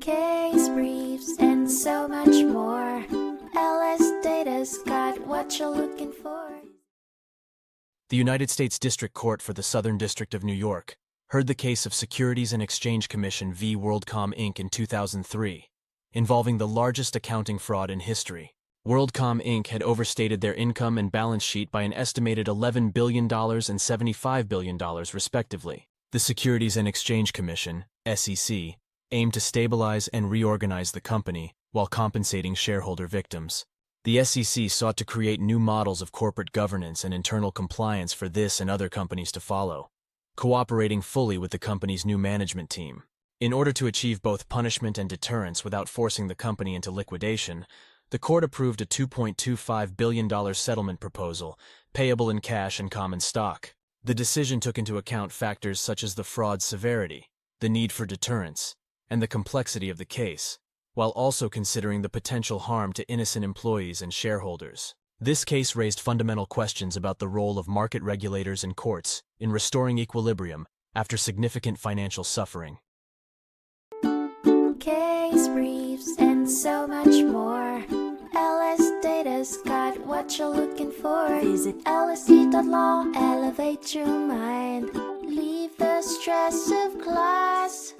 case briefs, and so much more. LSData's got what you're looking for. The United States District Court for the Southern District of New York heard the case of Securities and Exchange Commission v. WorldCom Inc. in 2003, involving the largest accounting fraud in history. WorldCom Inc. had overstated their income and balance sheet by an estimated $11 billion and $75 billion, respectively. The Securities and Exchange Commission, SEC, aimed to stabilize and reorganize the company while compensating shareholder victims. The SEC sought to create new models of corporate governance and internal compliance for this and other companies to follow, cooperating fully with the company's new management team. In order to achieve both punishment and deterrence without forcing the company into liquidation, the court approved a $2.25 billion settlement proposal, payable in cash and common stock. The decision took into account factors such as the fraud's severity, the need for deterrence, and the complexity of the case, while also considering the potential harm to innocent employees and shareholders. This case raised fundamental questions about the role of market regulators and courts in restoring equilibrium after significant financial suffering. Case briefs, and so much more. LSData's got what you're looking for. Visit lsd.law, elevate your mind. Leave the stress of class.